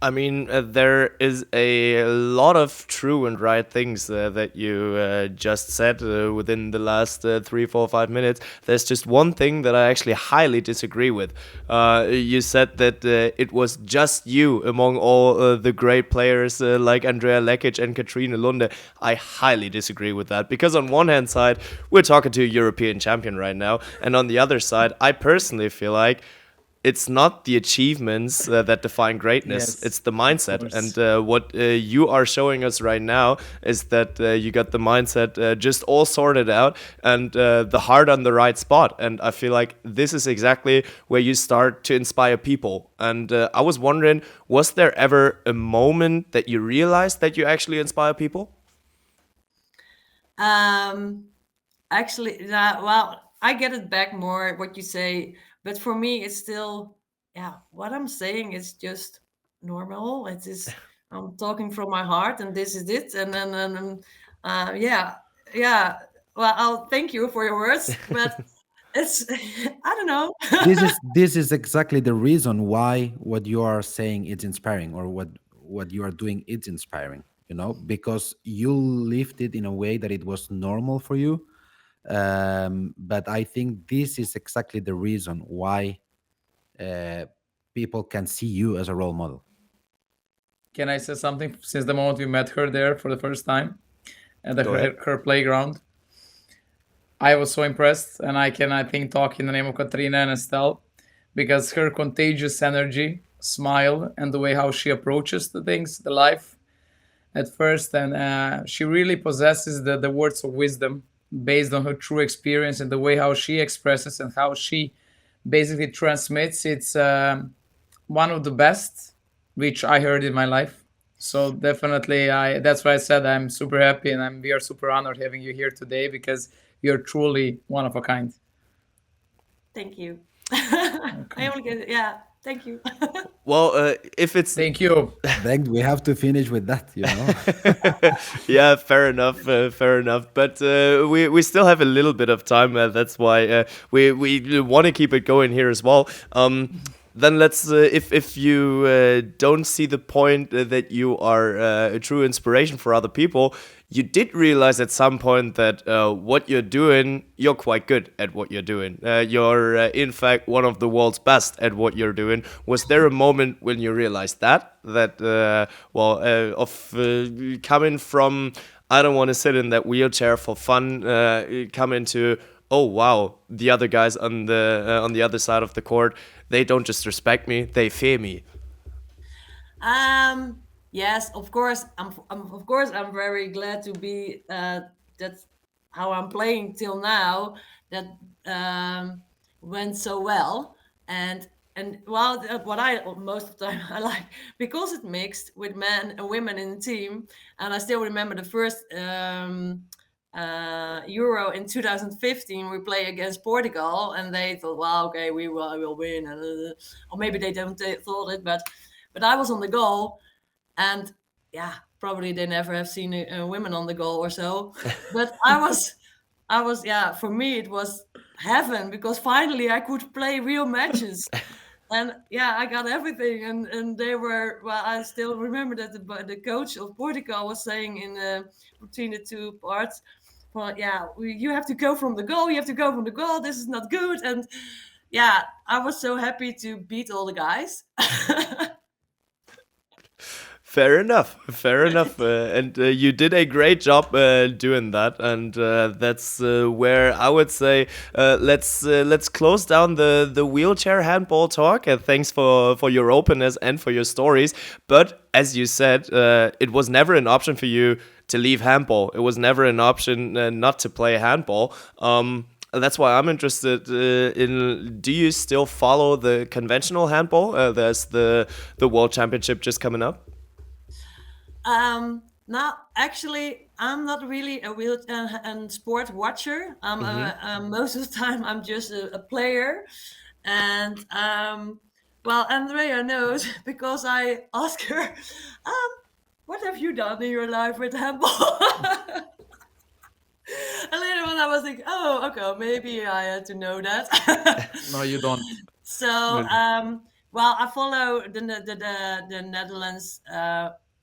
B: I mean, there is a lot of true and right things that you just said within the last 3, 4, 5 minutes. There's just one thing that I actually highly disagree with. You said that it was just you among all the great players like Andrea Lekić and Katrine Lunde. I highly disagree with that, because on one hand side, we're talking to a European champion right now, and on the other side, I personally feel like it's not the achievements that define greatness.
D: Yes,
B: It's the
D: of
B: mindset.
D: course.
B: And what you are showing us right now is that you got the mindset just all sorted out, and the heart on the right spot. And I feel like this is exactly where you start to inspire people. And I was wondering, was there ever a moment that you realized that you actually inspire people?
A: Um, Actually, well, I get it back more what you say, but for me, it's still, yeah, what I'm saying is just normal. It is, I'm talking from my heart, and this is it. And then, yeah, yeah. Well, I'll thank you for your words, but it's, I don't know.
C: This is exactly the reason why what you are saying is inspiring, or what you are doing is inspiring, you know, because you lived it in a way that it was normal for you. But I think this is exactly the reason why uh, people can see you as a role model.
D: Can I say something? Since the moment we met her there for the first time at
B: Go ahead.
D: her playground, I was so impressed, and I can, I think, talk in the name of Katrina and Estelle, because her contagious energy, smile, and the way how she approaches the things, the life at first, and she really possesses the words of wisdom based on her true experience, and the way how she expresses and how she basically transmits. It's one of the best which I heard in my life. So definitely, that's why I said I'm super happy and we are super honored having you here today because you're truly one of a kind.
A: Thank you. I only get yeah. Thank you.
B: Well, if it's
D: Thank you.
C: Bengt, we have to finish with that, you know.
B: yeah, fair enough, fair enough. But we still have a little bit of time. That's why we want to keep it going here as well. Then let's if you don't see the point that you are a true inspiration for other people, you did realize at some point that what you're doing, you're quite good at what you're doing. You're in fact one of the world's best at what you're doing. Was there a moment when you realized that coming from I don't want to sit in that wheelchair for fun, coming to oh wow, the other guys on the other side of the court, they don't just respect me, they fear me.
A: Yes, of course. I'm very glad to be. That's how I'm playing till now. That went so well, and well, what I most of the time I like because it mixed with men and women in the team, and I still remember the first Euro in 2015. We play against Portugal, and they thought, "Well, okay, we will win," or maybe they don't thought it, but I was on the goal, and yeah, probably they never have seen women on the goal or so. But I was, yeah. For me, it was heaven because finally I could play real matches, and yeah, I got everything. And they were well. I still remember that the coach of Portugal was saying between the two parts, well, yeah, you have to go from the goal. You have to go from the goal. This is not good. And yeah, I was so happy to beat all the guys.
B: Fair enough, fair enough, and you did a great job doing that, and that's where I would say let's close down the wheelchair handball talk. Thanks for your openness and for your stories. But as you said, it was never an option for you to leave handball. It was never an option not to play handball. That's why I'm interested in. Do you still follow the conventional handball? There's the World Championship just coming up.
A: Now, actually, I'm not really a wheelchair and sport watcher. Most of the time, I'm just a player. And well, Andrea knows because I asked her, what have you done in your life with handball? And later on, I was like, oh, okay, maybe I had to know that.
D: No, you don't.
A: So, well, I follow the Netherlands,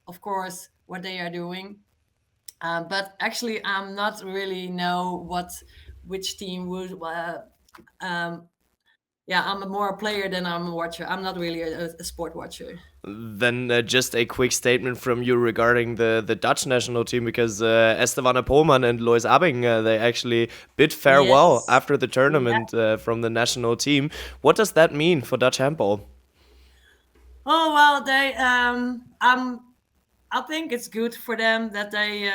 A: of course, what they are doing. But actually, I'm not really know which team would. Yeah, I'm more a player than I'm a watcher. I'm not really a sport watcher.
B: Then just a quick statement from you regarding the Dutch national team, because Esteban Polman and Lois Abing, they actually bid farewell
A: Yes.
B: after the tournament from the national team. What does that mean for Dutch handball?
A: Oh well, they I think it's good for them that they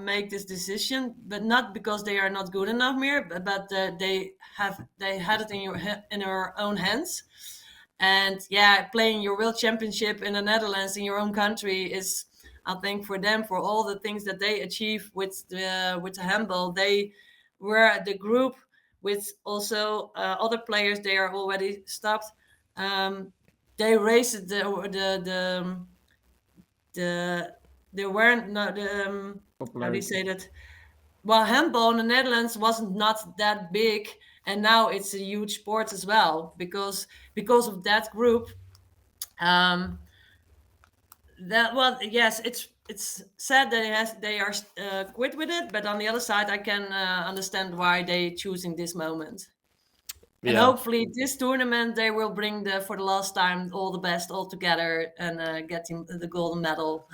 A: make this decision, but not because they are not good enough more, but they had it in your own hands. And yeah, playing your world championship in the Netherlands in your own country is, I think, for them, for all the things that they achieve with the handball, they were the group with also other players. They are already stopped. They raised they weren't not how do you say that? Well, handball in the Netherlands wasn't not that big, and now it's a huge sport as well because of that group. That well, yes, it's sad that they are quit with it, but on the other side, I can understand why they choosing this moment. And hopefully, this tournament they will bring for the last time all the best all together and get the golden medal.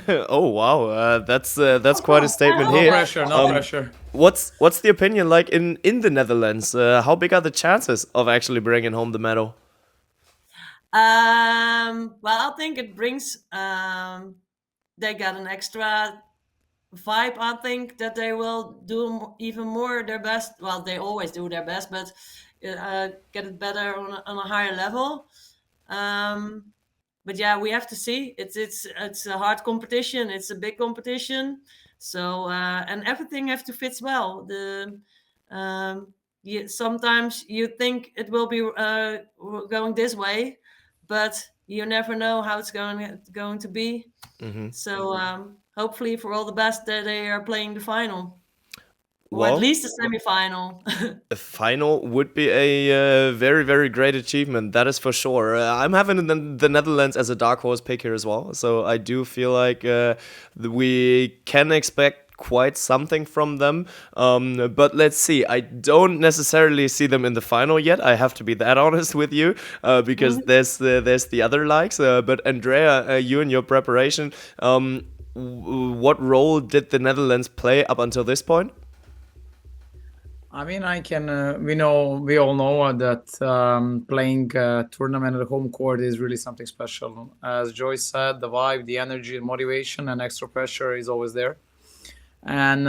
B: Oh wow, that's quite a statement
D: No
B: here.
D: pressure, no pressure.
B: What's the opinion like in the Netherlands? How big are the chances of actually bringing home the medal?
A: Well, I think it brings. They got an extra vibe. I think that they will do even more their best. Well, they always do their best, but get it better on a higher level. but yeah, we have to see. It's a hard competition. It's a big competition. So and everything have to fit well. Sometimes you think it will be going this way, but you never know how it's going to be.
B: Hmm.
A: So hopefully, for all the best, that they are playing the final, or at
B: Well,
A: least the semi-final.
B: a final would be a very, very great achievement. That is for sure. I'm having the Netherlands as a dark horse pick here as well. So I do feel like we can expect quite something from them. But let's see. I don't necessarily see them in the final yet. I have to be that honest with you, because there's the other likes. But Andrea, you and your preparation, what role did the Netherlands play up until this point?
D: I mean, I can. We all know that playing tournament at the home court is really something special. As Joyce said, the vibe, the energy, the motivation, and extra pressure is always there. And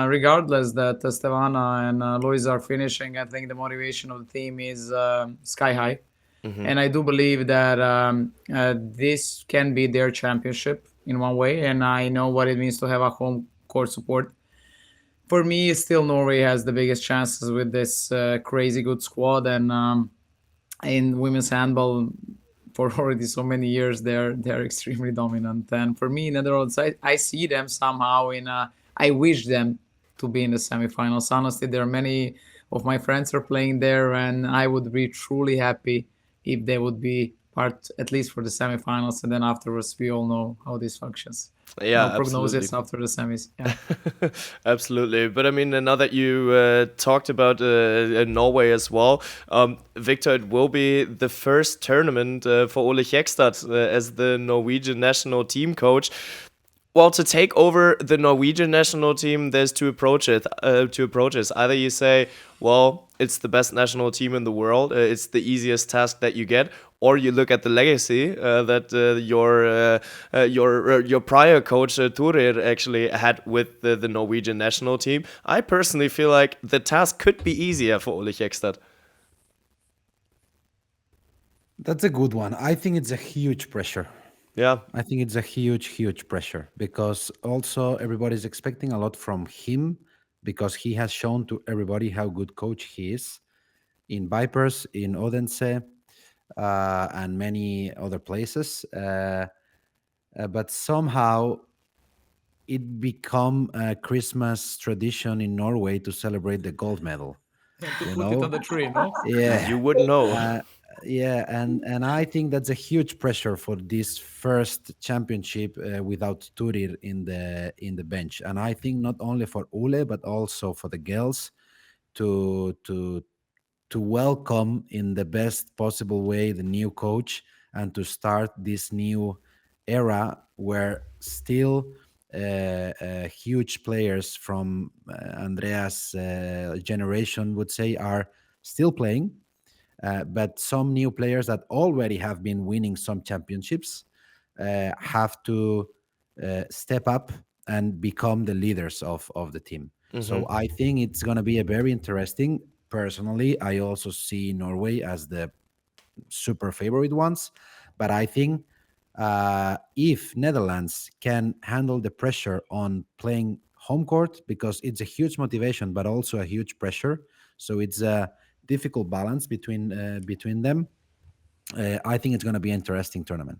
D: regardless that Stevana and Lois are finishing, I think the motivation of the team is sky high. And I do believe that this can be their championship in one way. And I know what it means to have a home court support. For me, still Norway has the biggest chances with this crazy good squad. And in women's handball, for already so many years, they're extremely dominant. And for me, Netherlands, I see them somehow I wish them to be in the semifinals. Honestly, there are many of my friends are playing there, and I would be truly happy if they would be part, at least for the semifinals, and then afterwards we all know how this functions.
B: Yeah,
D: No prognosis
B: absolutely.
D: after the semis. Yeah.
B: Absolutely. But I mean, now that you talked about Norway as well, Victor, it will be the first tournament for Ole Kjekstad as the Norwegian national team coach. Well, to take over the Norwegian national team, there's two approaches. Either you say, well, it's the best national team in the world, it's the easiest task that you get, or you look at the legacy that your prior coach Turir actually had with the Norwegian national team. I personally feel like the task could be easier for Ole Kjekstad.
C: That's a good one. I think it's a huge pressure.
B: Yeah.
C: I think it's a huge pressure because also everybody's expecting a lot from him because he has shown to everybody how good coach he is in Vipers, in Odense, and many other places. But somehow it become a Christmas tradition in Norway to celebrate the gold medal.
D: To
C: You
D: put it
C: know?
D: on the tree, no?
C: Yeah.
B: You wouldn't know.
C: Yeah, and I think that's a huge pressure for this first championship without Turir in the bench, and I think not only for Ole but also for the girls to welcome in the best possible way the new coach and to start this new era where still huge players from Andrea's generation would say are still playing. But some new players that already have been winning some championships have to step up and become the leaders of the team. So I think it's going to be a very interesting. Personally, I also see Norway as the super favorite ones, but I think if Netherlands can handle the pressure on playing home court, because it's a huge motivation, but also a huge pressure. So it's a difficult balance between them. I think it's going to be an interesting tournament.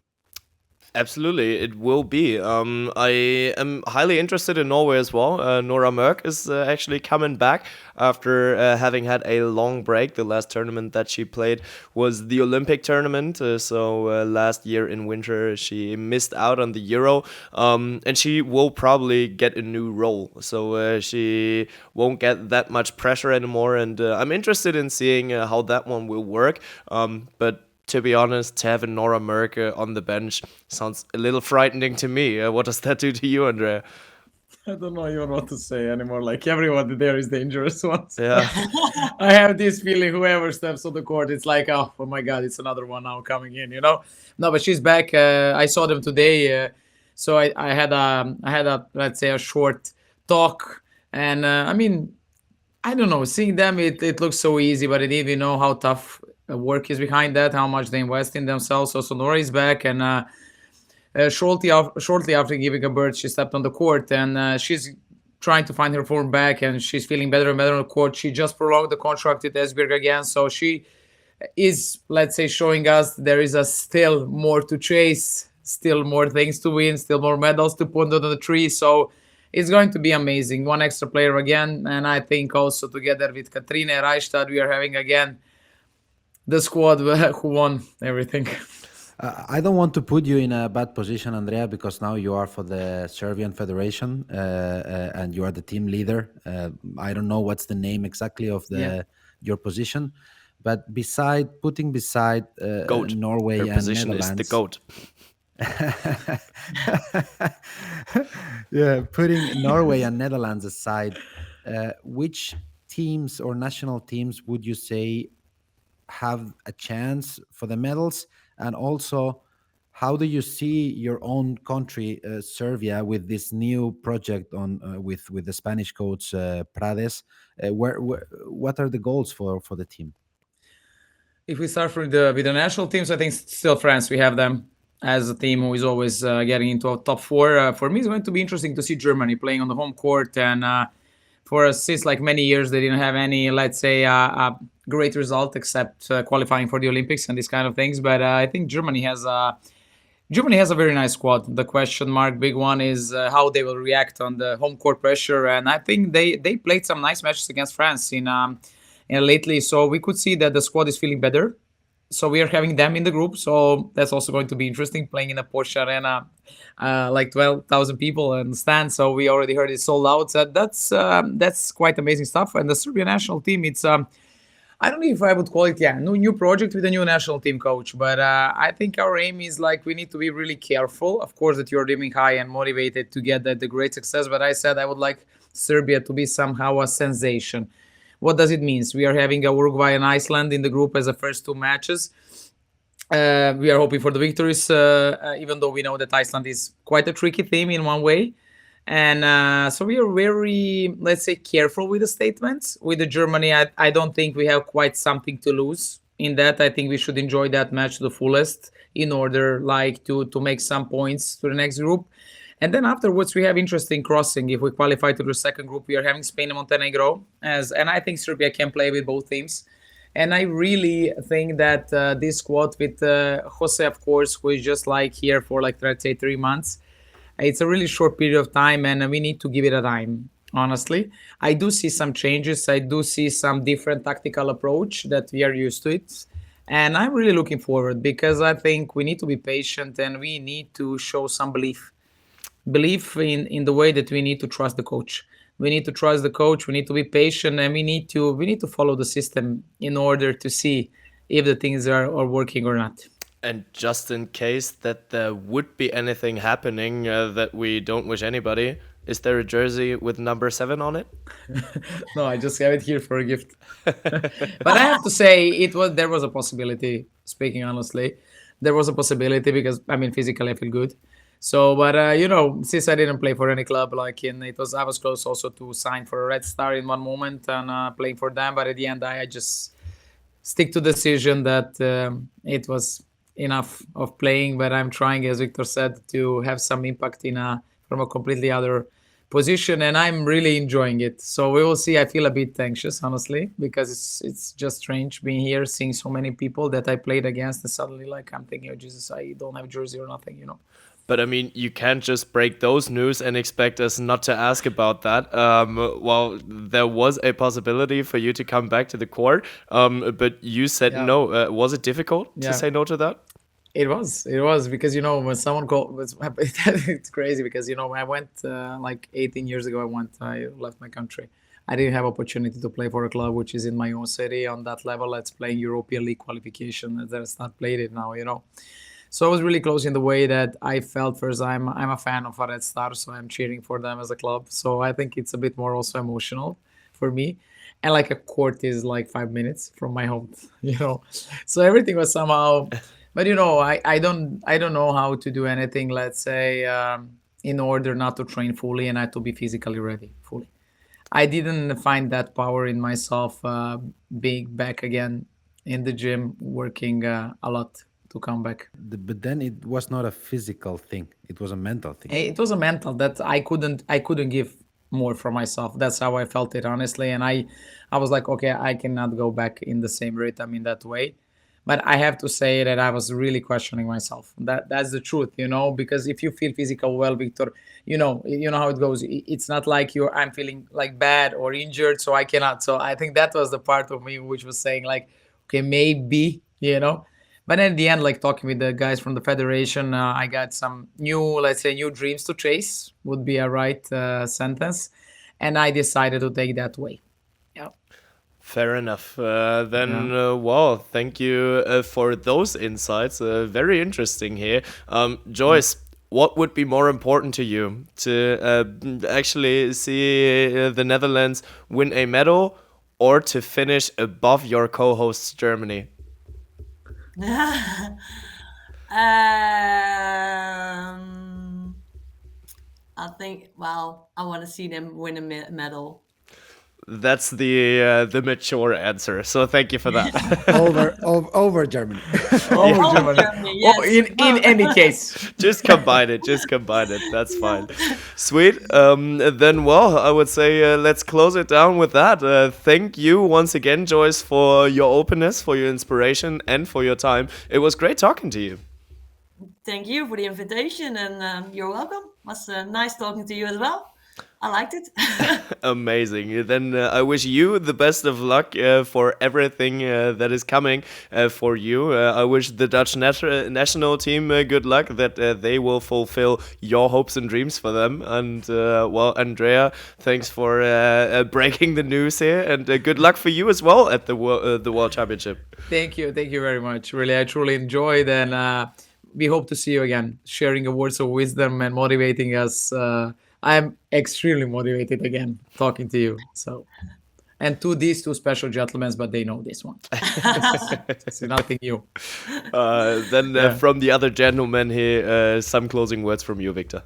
B: Absolutely, it will be. I am highly interested in Norway as well. Nora Mørk is actually coming back after having had a long break. The last tournament that she played was the Olympic tournament. So last year in winter, she missed out on the Euro. And she will probably get a new role. So she won't get that much pressure anymore. And I'm interested in seeing how that one will work. But to be honest, to have a Nora Mørk on the bench sounds a little frightening to me. What does that do to you, Andrea?
D: I don't know even what to say anymore. Like everybody there is dangerous ones.
B: Yeah.
D: I have this feeling whoever steps on the court, it's like, oh my God, it's another one now coming in, you know? No, but she's back. I saw them today. So I had a, let's say, a short talk. And I mean, I don't know, seeing them, it looks so easy, but I didn't even know how tough work is behind that, how much they invest in themselves. So Sonora is back, and shortly after giving a birth, she stepped on the court, and she's trying to find her form back, and she's feeling better and better on the court. She just prolonged the contract with Esbjerg again, so she is, let's say, showing us there is a still more to chase, still more things to win, still more medals to put under the tree. So it's going to be amazing. One extra player again, and I think also together with Katrine Reichstad, we are having again the squad who won everything.
C: I don't want to put you in a bad position, Andrea, because now you are for the Serbian Federation and you are the team leader. I don't know what's the name exactly of your position, but putting beside
B: Goat.
C: Norway
B: Her
C: and
B: position is
C: Netherlands,
B: the goat.
C: yeah, putting Norway and Netherlands aside, which teams or national teams would you say have a chance for the medals? And also, how do you see your own country, Serbia, with this new project on with the Spanish coach Prades? What are the goals for the team?
D: If we start with the national teams, I think still France. We have them as a team who is always getting into a top four. For me, it's going to be interesting to see Germany playing on the home court. And for us, since like many years, they didn't have any, let's say, a great result except qualifying for the Olympics and these kind of things. But I think Germany has a very nice squad. The question mark, big one, is how they will react on the home court pressure. And I think they played some nice matches against France in lately, so we could see that the squad is feeling better. So we are having them in the group, so that's also going to be interesting, playing in a Porsche Arena, like 12,000 people and stand. So we already heard it sold out. So that's quite amazing stuff. And the Serbian national team, it's I don't know if I would call it new project with a new national team coach, but I think our aim is like we need to be really careful. Of course, that you're dreaming high and motivated to get the great success. But I said I would like Serbia to be somehow a sensation. What does it mean? We are having a Uruguay and Iceland in the group as the first two matches. We are hoping for the victories, even though we know that Iceland is quite a tricky team in one way. And so we are very, let's say, careful with the statements. With the Germany, I don't think we have quite something to lose in that. I think we should enjoy that match to the fullest in order like to make some points to the next group. And then afterwards, we have interesting crossing. If we qualify to the second group, we are having Spain and Montenegro. And I think Serbia can play with both teams. And I really think that this squad with Jose, of course, who is just like here for like, let's say, 3 months, it's a really short period of time, and we need to give it a time, honestly. I do see some changes. I do see some different tactical approach that we are used to it. And I'm really looking forward because I think we need to be patient and we need to show some belief in the way that we need to trust the coach. We need to trust the coach. We need to be patient, and we need to follow the system in order to see if the things are working or not.
B: And just in case that there would be anything happening that we don't wish anybody, is there a jersey with number 7 on it?
D: No, I just have it here for a gift. But I have to say, there was a possibility. Speaking honestly, there was a possibility because physically I feel good. So, but since I didn't play for any club, I was close also to sign for a Red Star in one moment and playing for them. But at the end, I just stick to the decision that it was enough of playing. But I'm trying, as Víctor said, to have some impact from a completely other position, and I'm really enjoying it. So we will see. I feel a bit anxious, honestly, because it's just strange being here, seeing so many people that I played against, and suddenly I'm thinking, oh Jesus, I don't have a jersey or nothing,
B: But you can't just break those news and expect us not to ask about that. Well, there was a possibility for you to come back to the court, but you said no. Was it difficult to say no to that?
D: It was because, when someone called, it's crazy because, I went 18 years ago, I left my country. I didn't have opportunity to play for a club which is in my own city on that level. Let's play European League qualification. That's not played it now, So I was really close in the way that I felt first. I'm a fan of Red Star, so I'm cheering for them as a club. So I think it's a bit more also emotional for me. And a court is 5 minutes from my home, So everything was somehow. But I don't know how to do anything. Let's say in order not to train fully and not to be physically ready fully. I didn't find that power in myself being back again in the gym, working a lot to come back.
C: But then it was not a physical thing; it was a mental thing.
D: It was a mental that I couldn't give more for myself. That's how I felt it, honestly. And I was like, okay, I cannot go back in the same rhythm in that way. But I have to say that I was really questioning myself. That's the truth, because if you feel physical well, Victor, you know how it goes. It's not like I'm feeling like bad or injured, so I cannot. So I think that was the part of me which was saying like, okay, maybe, But in the end, like talking with the guys from the federation, I got some new dreams to chase would be a right sentence. And I decided to take that way. Yeah.
B: Fair enough. Well, thank you for those insights. Very interesting here. Joyce, what would be more important to you? To actually see the Netherlands win a medal or to finish above your co-hosts Germany?
A: I think, I want to see them win a medal.
B: That's the mature answer. So thank you for that.
C: over Germany.
A: Over Germany, yes.
D: In any case.
B: Just combine it. That's fine. Sweet. Then, I would say let's close it down with that. Thank you once again, Joyce, for your openness, for your inspiration, and for your time. It was great talking to you.
A: Thank you for the invitation, and you're welcome. It was nice talking to you as well. I liked it.
B: Amazing. Then I wish you the best of luck for everything that is coming for you. I wish the Dutch national team good luck, that they will fulfill your hopes and dreams for them. And Andrea, thanks for breaking the news here, and good luck for you as well at the World Championship.
D: Thank you very much. Really, I truly enjoyed, and we hope to see you again, sharing your words of wisdom and motivating us. I'm extremely motivated again talking to you. So, and to these two special gentlemen, but they know this one. It's nothing new.
B: From the other gentleman here, some closing words from you, Víctor.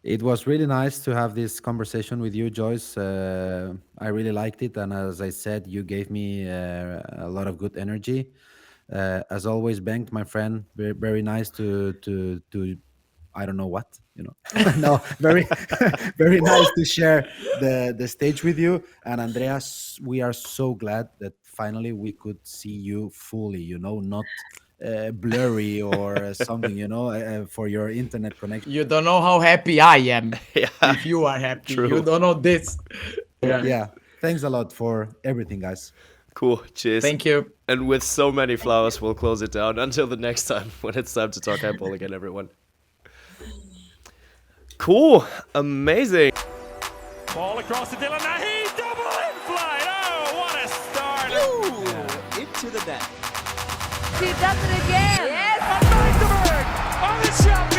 C: It was really nice to have this conversation with you, Joyce. I really liked it, and as I said, you gave me a lot of good energy. As always, Bengt, my friend, very, very nice to I don't know what, No, very, very nice to share the stage with you. And Andrea, we are so glad that finally we could see you fully, not blurry or something, for your internet connection.
D: You don't know how happy I am. If you are happy.
B: True.
D: You don't know this.
C: Yeah. Thanks a lot for everything, guys.
B: Cool. Cheers.
D: Thank you.
B: And with so many flowers, we'll close it down until the next time when it's time to talk handball again, everyone. Cool. Amazing.
E: Ball across to Dylan. Now he double in flight. Oh, what a start.
F: Ooh, into the net.
G: She does it again. Yes.
E: Van Bengt on the shot.